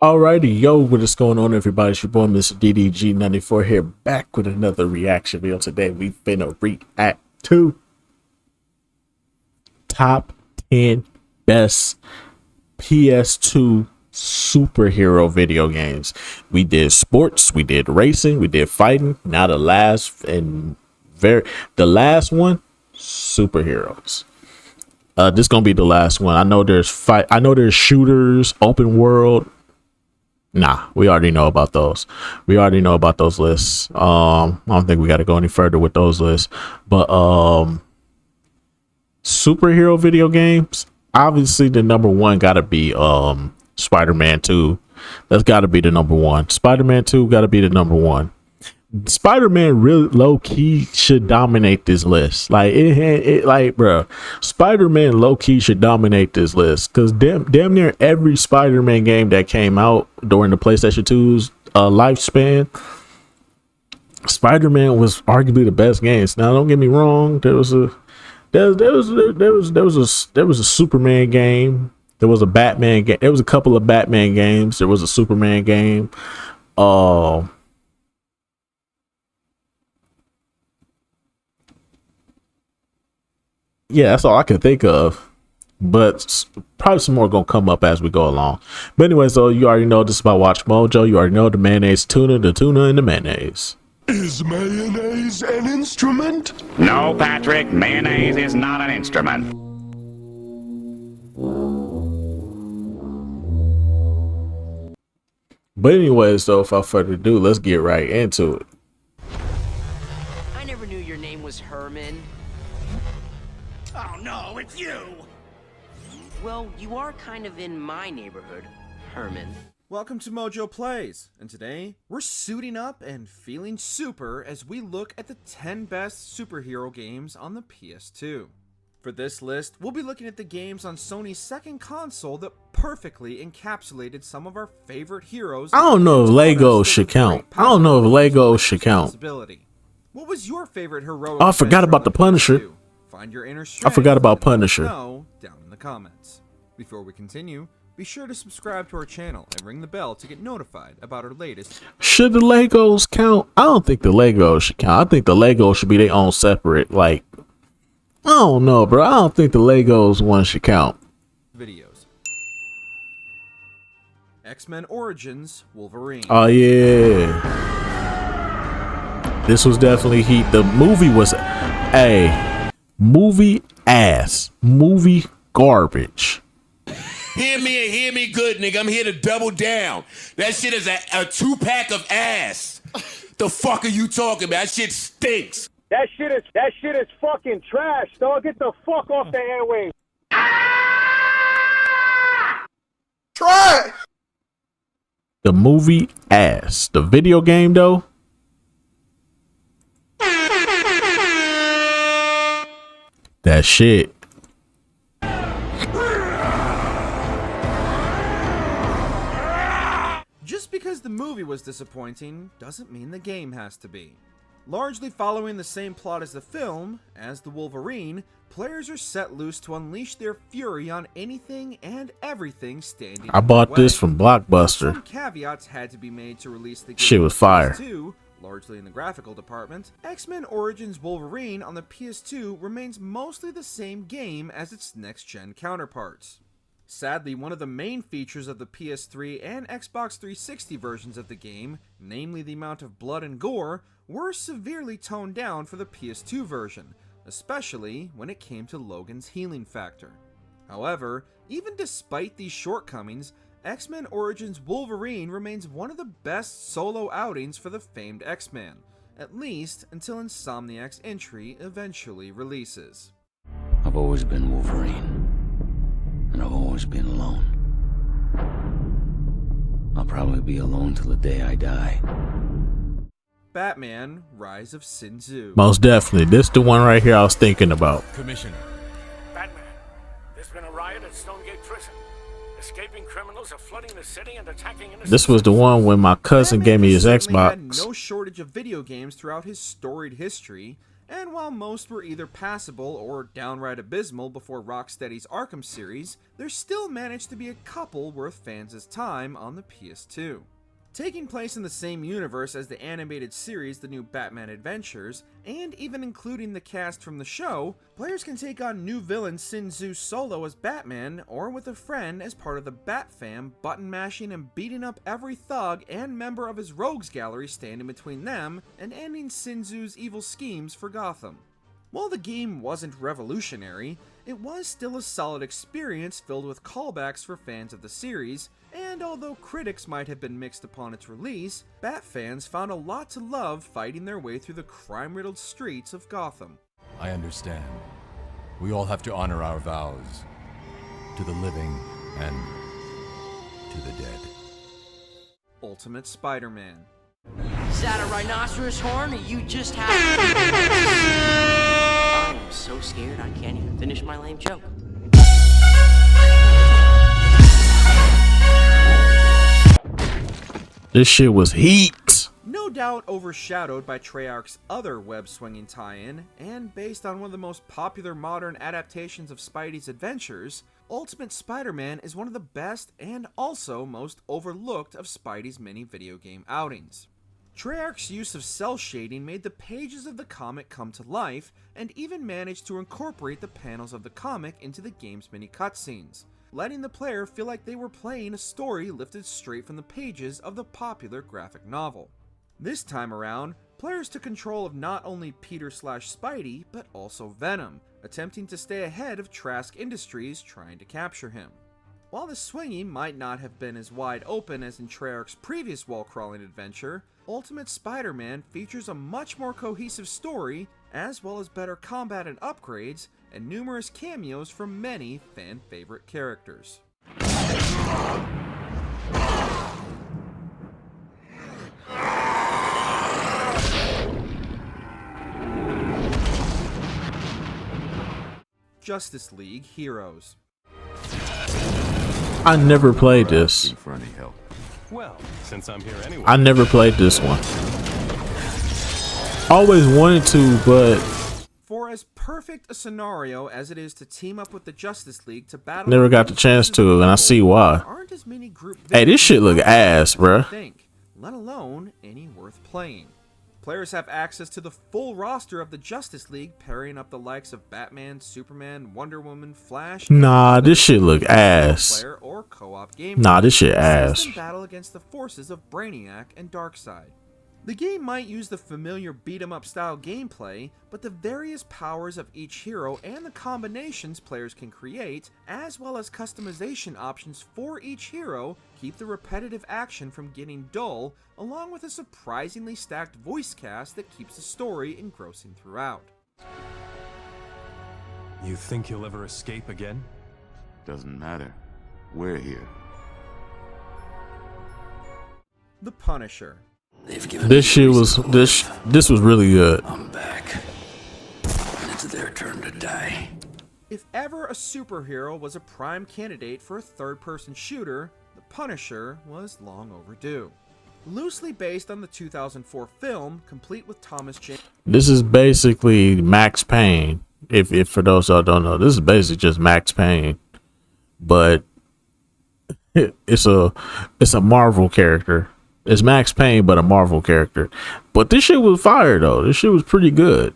Alrighty, yo, what is going on, everybody? It's your boy, Mr. DDG94 here, back with another reaction video. Today, we finna react to top 10 best PS2 superhero video games. We did sports, we did racing, we did fighting. Now the last one, superheroes. This gonna be the last one. I know there's shooters, open world. Nah, we already know about those. We already know about those lists. I don't think we got to go any further with those lists. But superhero video games, obviously the number one got to be Spider-Man 2. That's got to be the number one. Spider-Man 2 got to be the number one. Spider-Man really low key should dominate this list. Bro, Spider-Man low key should dominate this list because damn near every Spider-Man game that came out during the PlayStation 2's lifespan, Spider-Man was arguably the best games. Now, don't get me wrong. There was a Superman game. There was a Batman game. There was a couple of Batman games. There was a Superman game. Yeah, that's all I can think of, but probably some more gonna come up as we go along. But anyway, so you already know this is about Watch Mojo. You already know the mayonnaise tuna, the tuna and the mayonnaise. Is mayonnaise an instrument? No, Patrick, mayonnaise is not an instrument. But anyway, so without further ado, let's get right into it. I never knew your name was Herman. Oh no, it's you! Well, you are kind of in my neighborhood, Herman. Welcome to Mojo Plays, and today we're suiting up and feeling super as we look at the 10 best superhero games on the PS2. For this list, we'll be looking at the games on Sony's second console that perfectly encapsulated some of our favorite heroes. I don't know if Legos should count. What was your favorite heroic? Oh, I forgot about the Punisher. Find your inner strength. I forgot about Punisher. Know down in the comments. Before we continue, be sure to subscribe to our channel and ring the bell to get notified about our latest. Should the Legos count? I don't think the Legos should count. I think the Legos should be their own separate. I don't know, bro. I don't think the Legos one should count. Videos. X-Men Origins Wolverine. Oh yeah, this was definitely heat. The movie was movie ass, movie garbage. Hear me and hear me good, nigga. I'm here to double down. That shit is a 2-pack of ass. The fuck are you talking about? That shit stinks. That shit is fucking trash, dog. Get the fuck off the airwaves. Trash. The movie ass. The video game though, that shit. Just because the movie was disappointing doesn't mean the game has to be. Largely following the same plot as the film, as the Wolverine, players are set loose to unleash their fury on anything and everything standing. I bought this from Blockbuster. Some caveats had to be made to release the game. Shit was fire. Largely in the graphical department, X-Men Origins Wolverine on the PS2 remains mostly the same game as its next-gen counterparts. Sadly, one of the main features of the PS3 and Xbox 360 versions of the game, namely the amount of blood and gore, were severely toned down for the PS2 version, especially when it came to Logan's healing factor. However, even despite these shortcomings, X-Men Origins Wolverine remains one of the best solo outings for the famed X-Man, at least until Insomniac's entry eventually releases. I've always been Wolverine, and I've always been alone. I'll probably be alone till the day I die. Batman: Rise of Sin Tzu. Most definitely. This the one right here I was thinking about. Commissioner. Batman, there's been a riot at Stonegate Prison. Escaping criminals are flooding the city and attacking innocent. This was the one when my cousin gave me his Batman Xbox. had no shortage of video games throughout his storied history, and while most were either passable or downright abysmal before Rocksteady's Arkham series, there still managed to be a couple worth fans' time on the PS2. Taking place in the same universe as the animated series The New Batman Adventures, and even including the cast from the show, players can take on new villain Sin Tzu solo as Batman, or with a friend as part of the Bat Fam, button mashing and beating up every thug and member of his rogues gallery standing between them, and ending Sin Tzu's evil schemes for Gotham. While the game wasn't revolutionary, it was still a solid experience filled with callbacks for fans of the series, and although critics might have been mixed upon its release, Bat fans found a lot to love fighting their way through the crime-riddled streets of Gotham. I understand. We all have to honor our vows. To the living and to the dead. Ultimate Spider-Man. Is that a rhinoceros horn, or you just have... I am so scared I can't even finish my lame joke. This shit was heat. No doubt overshadowed by Treyarch's other web-swinging tie-in, and based on one of the most popular modern adaptations of Spidey's adventures, Ultimate Spider-Man is one of the best and also most overlooked of Spidey's many video game outings. Treyarch's use of cell shading made the pages of the comic come to life, and even managed to incorporate the panels of the comic into the game's many cutscenes, letting the player feel like they were playing a story lifted straight from the pages of the popular graphic novel. This time around, players took control of not only Peter/Spidey, but also Venom, attempting to stay ahead of Trask Industries trying to capture him. While the swinging might not have been as wide open as in Treyarch's previous wall-crawling adventure, Ultimate Spider-Man features a much more cohesive story, as well as better combat and upgrades, and numerous cameos from many fan-favorite characters. Justice League Heroes. I never played this. For any help. Well, since I'm here anyway. I never played this one. Always wanted to, but for as perfect a scenario as it is to team up with the Justice League to battle, never got the chance to, and I see why. Aren't as many group hey, this shit look ass, bruh. Think, let alone any worth playing. Players have access to the full roster of the Justice League, pairing up the likes of Batman, Superman, Wonder Woman, Flash. Nah, this shit look ass. Player or co-op game. Nah, this shit ass. Battle against the forces of Brainiac and Darkseid. The game might use the familiar beat-em-up style gameplay, but the various powers of each hero and the combinations players can create, as well as customization options for each hero, keep the repetitive action from getting dull, along with a surprisingly stacked voice cast that keeps the story engrossing throughout. You think you'll ever escape again? Doesn't matter. We're here. The Punisher. This shit was this was really good. I'm back. And it's their turn to die. If ever a superhero was a prime candidate for a third-person shooter, The Punisher was long overdue. Loosely based on the 2004 film, complete with Thomas Jane. This is basically Max Payne. If for those who don't know, this is basically just Max Payne, but it's a Marvel character. It's Max Payne, but a Marvel character. But this shit was fire, though. This shit was pretty good.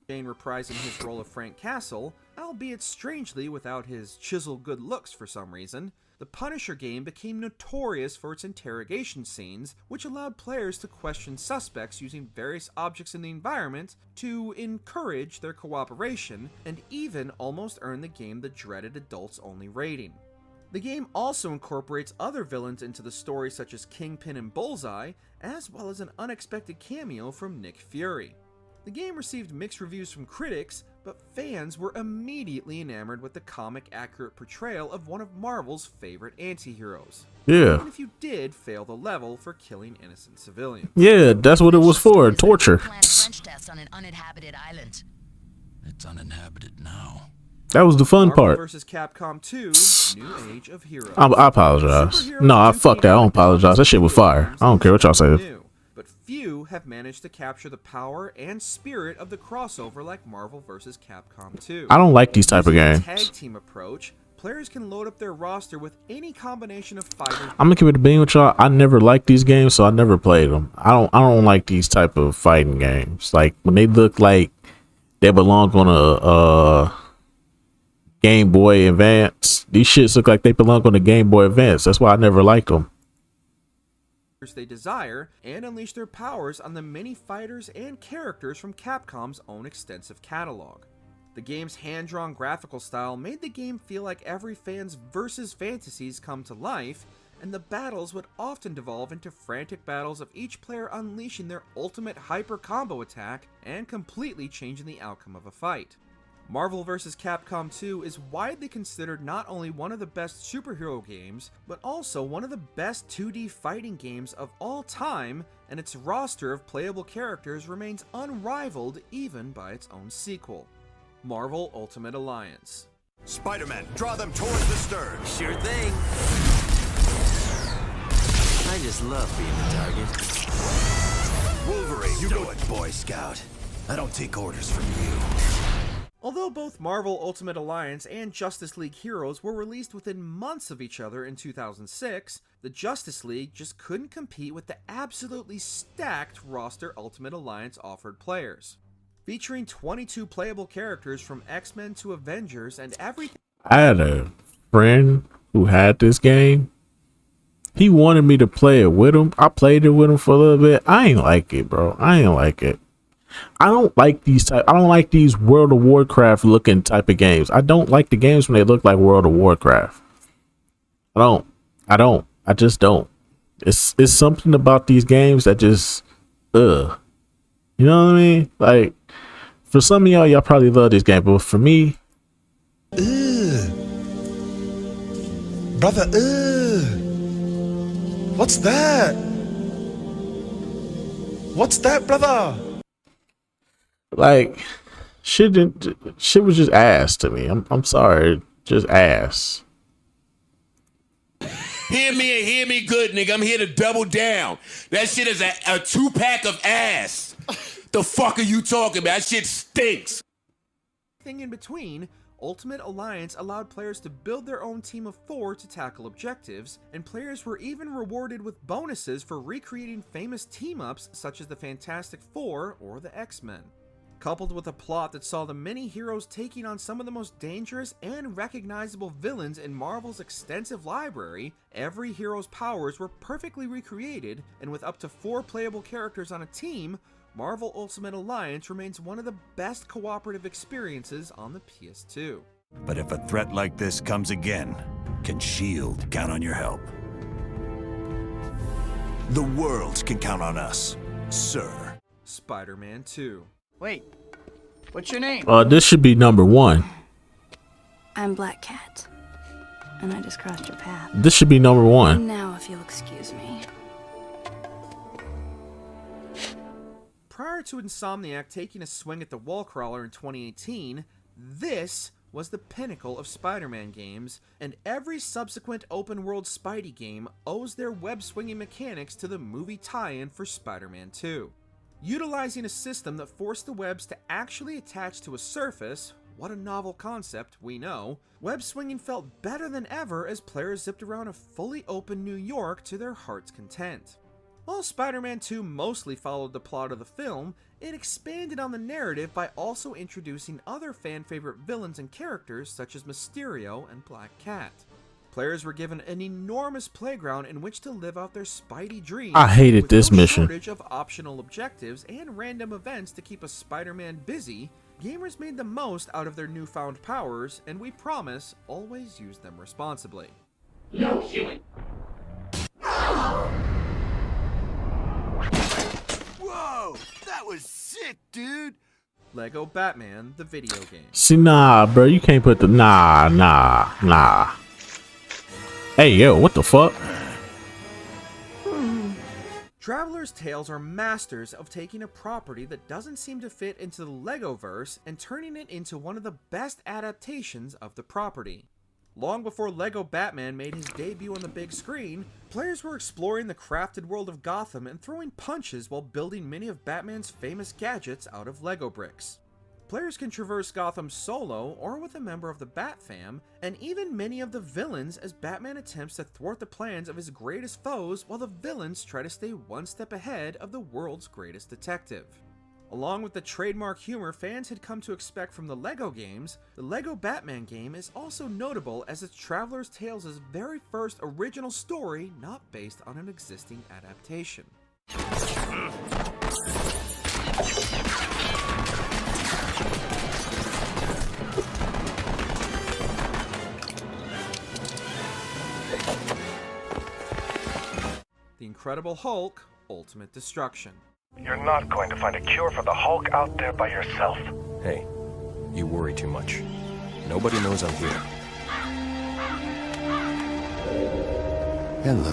Jane reprising his role of Frank Castle, albeit strangely without his chiseled good looks for some reason, the Punisher game became notorious for its interrogation scenes, which allowed players to question suspects using various objects in the environment to encourage their cooperation, and even almost earn the game the dreaded adults-only rating. The game also incorporates other villains into the story such as Kingpin and Bullseye, as well as an unexpected cameo from Nick Fury. The game received mixed reviews from critics, but fans were immediately enamored with the comic-accurate portrayal of one of Marvel's favorite anti-heroes. Yeah. Even if you did fail the level for killing innocent civilians. Yeah, that's what it was for, torture. French test on an uninhabited island. It's uninhabited now. That was the fun Marvel part. vs. Capcom 2, New Age of Heroes. I apologize. No, I fuck that. I don't apologize. That shit was fire. I don't care what y'all say. But few have managed to capture the power and spirit of the crossover like Marvel vs. Capcom 2. I don't like these type of Using a games. tag team approach, players can load up their roster with any combination of fighters. I'm gonna keep it a bean with y'all. I never liked these games, so I never played them. I don't like these type of fighting games. Like when they look like they belong on a Game Boy Advance. These shits look like they belong on a Game Boy Advance. That's why I never liked them. They desire and unleash their powers on the many fighters and characters from Capcom's own extensive catalog. The game's hand-drawn graphical style made the game feel like every fan's versus fantasies come to life, and the battles would often devolve into frantic battles of each player unleashing their ultimate hyper combo attack and completely changing the outcome of a fight. Marvel vs. Capcom 2 is widely considered not only one of the best superhero games, but also one of the best 2D fighting games of all time, and its roster of playable characters remains unrivaled even by its own sequel, Marvel Ultimate Alliance. Spider-Man, draw them towards the stern. Sure thing. I just love being the target. Wolverine, you do it, Boy Scout. I don't take orders from you. Although both Marvel Ultimate Alliance and Justice League Heroes were released within months of each other in 2006, the Justice League just couldn't compete with the absolutely stacked roster Ultimate Alliance offered players. Featuring 22 playable characters from X-Men to Avengers and everything. I had a friend who had this game. He wanted me to play it with him. I played it with him for a little bit. I ain't like it, bro. I ain't like it. I don't like these World of Warcraft looking type of games. I don't like the games when they look like World of Warcraft. I just don't. It's something about these games that just you know what I mean? Like for some of y'all probably love this game, but for me, brother, what's that? What's that, brother? Like shit was just ass to me. I'm sorry, just ass. Hear me and hear me good, nigga. I'm here to double down. That shit is a 2-pack of ass. The fuck are you talking about? That shit stinks. Thing in between, Ultimate Alliance allowed players to build their own team of 4 to tackle objectives, and players were even rewarded with bonuses for recreating famous team-ups such as the Fantastic Four or the X-Men. Coupled with a plot that saw the many heroes taking on some of the most dangerous and recognizable villains in Marvel's extensive library, every hero's powers were perfectly recreated, and with up to 4 playable characters on a team, Marvel Ultimate Alliance remains one of the best cooperative experiences on the PS2. But if a threat like this comes again, can S.H.I.E.L.D. count on your help? The world can count on us, sir. Spider-Man 2. Wait, what's your name? This should be number 1. I'm Black Cat, and I just crossed your path. This should be number 1. Now, if you'll excuse me. Prior to Insomniac taking a swing at the Wallcrawler in 2018, this was the pinnacle of Spider-Man games, and every subsequent open-world Spidey game owes their web-swinging mechanics to the movie tie-in for Spider-Man 2. Utilizing a system that forced the webs to actually attach to a surface, what a novel concept, we know, web swinging felt better than ever as players zipped around a fully open New York to their heart's content. While Spider-Man 2 mostly followed the plot of the film, it expanded on the narrative by also introducing other fan-favorite villains and characters such as Mysterio and Black Cat. Players were given an enormous playground in which to live out their Spidey dreams. I hated with this no mission. shortage of optional objectives and random events to keep a Spider-Man busy. Gamers made the most out of their newfound powers, and we promise always use them responsibly. No shooting. Whoa, that was sick, dude. Lego Batman, the video game. See, nah, bro, you can't put the nah. Hey, yo, what the fuck? Traveler's Tales are masters of taking a property that doesn't seem to fit into the Legoverse and turning it into one of the best adaptations of the property. Long before LEGO Batman made his debut on the big screen, players were exploring the crafted world of Gotham and throwing punches while building many of Batman's famous gadgets out of LEGO bricks. Players can traverse Gotham solo or with a member of the Bat Fam, and even many of the villains as Batman attempts to thwart the plans of his greatest foes while the villains try to stay one step ahead of the world's greatest detective. Along with the trademark humor fans had come to expect from the LEGO games, the LEGO Batman game is also notable as it's Traveler's Tales' very first original story not based on an existing adaptation. The Incredible Hulk: Ultimate Destruction. You're not going to find a cure for the Hulk out there by yourself. Hey, you worry too much. Nobody knows I'm here. Hello,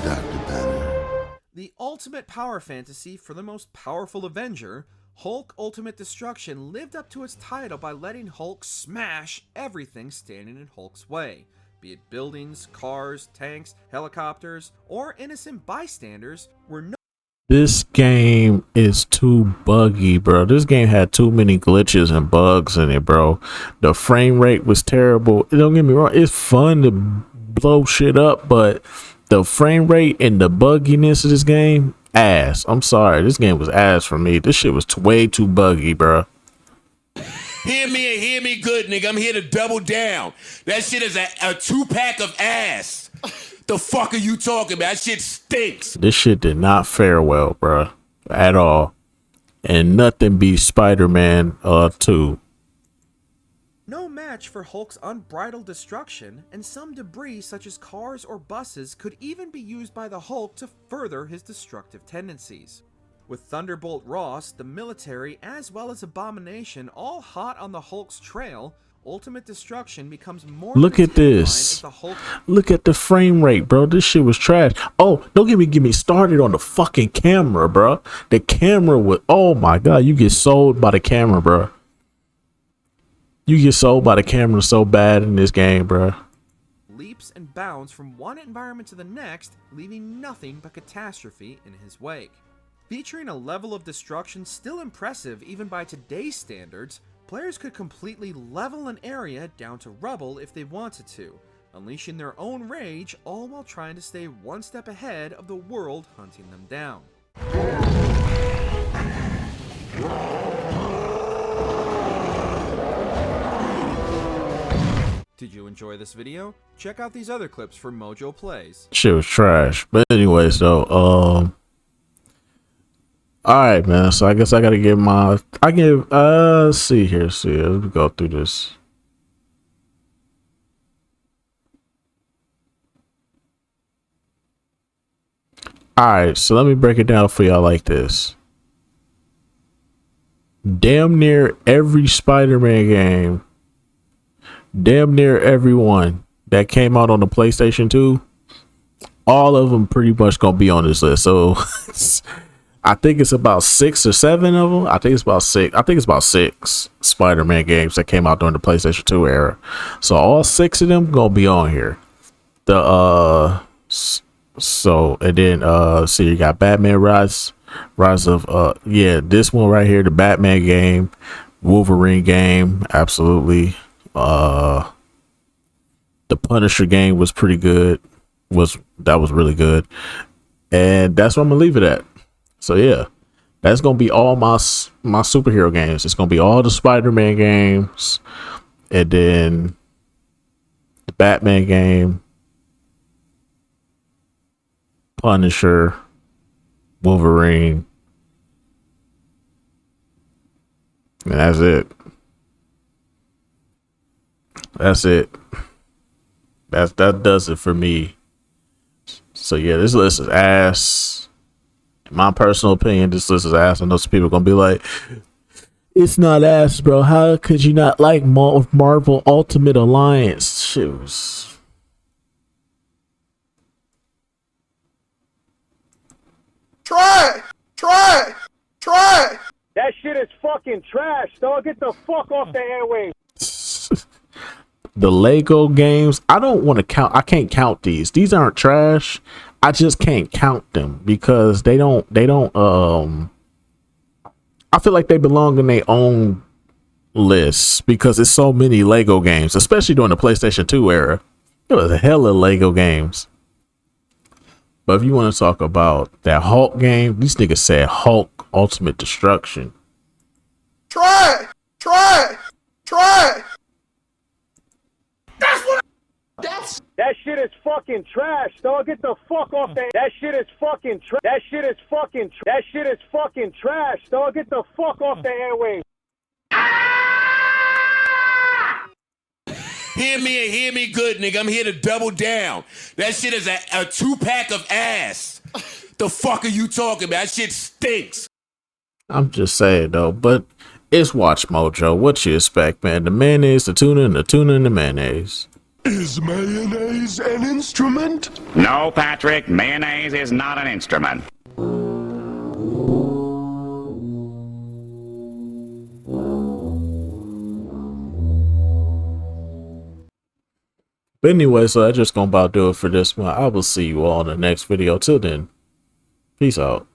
Dr. Banner. The ultimate power fantasy for the most powerful Avenger, Hulk Ultimate Destruction lived up to its title by letting Hulk smash everything standing in Hulk's way, be it buildings, cars, tanks, helicopters, or innocent bystanders, were no. This game is too buggy, bro. This game had too many glitches and bugs in it, bro. The frame rate was terrible. Don't get me wrong, it's fun to blow shit up, but the frame rate and the bugginess of this game, ass. I'm sorry, this game was ass for me. This shit was way too buggy, bro. Hear me and hear me good, nigga. I'm here to double down. That shit is a 2-pack of ass. The fuck are you talking about? That shit stinks. This shit did not fare well, bro, at all. And nothing beats Spider-Man 2. No match for Hulk's unbridled destruction, and some debris such as cars or buses could even be used by the Hulk to further his destructive tendencies. With Thunderbolt Ross, the military, as well as Abomination all hot on the Hulk's trail, Ultimate Destruction becomes more. Look at this. Look at the frame rate, bro. This shit was trash. Oh, don't get me started on the fucking camera, bro. The camera was, oh my god, you get sold by the camera, bro. You get sold by the camera so bad in this game, bro. Leaps and bounds from one environment to the next, leaving nothing but catastrophe in his wake. Featuring a level of destruction still impressive even by today's standards, players could completely level an area down to rubble if they wanted to, unleashing their own rage, all while trying to stay one step ahead of the world hunting them down. Did you enjoy this video? Check out these other clips for Mojo Plays. Shit was trash. But anyways, though, alright, man. So I guess I gotta give my. Let's see here. Let's go through this. Alright, so let me break it down for y'all like this. Damn near every Spider-Man game, damn near everyone that came out on the PlayStation 2, all of them pretty much gonna be on this list. So I think it's about 6 or 7 of them. I think it's about 6. I think it's about 6 Spider-Man games that came out during the PlayStation 2 era. So all 6 of them gonna be on here. So and then see, you got Batman Rise of this one right here, the Batman game, Wolverine game, absolutely. The Punisher game was pretty good. That was really good. And that's where I'm gonna leave it at. So yeah, that's gonna be all my superhero games. It's gonna be all the Spider-Man games, and then the Batman game, Punisher, Wolverine, and that's it. That's it. That does it for me. So yeah, this list is ass. In my personal opinion, this list is ass. I know some people are gonna be like, it's not ass, bro. How could you not like Marvel Ultimate Alliance? Shit was... Try! That shit is fucking trash, dog. Get the fuck off the airwaves. the Lego games, I don't want to count. I can't count these. These aren't trash. I just can't count them because they don't I feel like they belong in their own lists because it's so many Lego games, especially during the PlayStation 2 era. It was a hell of Lego games. But if you want to talk about that Hulk game, these niggas said Hulk Ultimate Destruction. Try it. That shit is fucking trash, dog. Get the fuck off that. That shit is fucking trash. That shit is fucking trash, dog. Get the fuck off the airwaves. Hear me and hear me good, nigga. I'm here to double down. That shit is a 2-pack of ass. The fuck are you talking about? That shit stinks. I'm just saying though, but it's Watch Mojo. What you expect, man? The mayonnaise, the tuna, and the mayonnaise. Is mayonnaise an instrument? No, Patrick, mayonnaise is not an instrument. But anyway, so that's just gonna about do it for this one. I will see you all in the next video. Till then, peace out.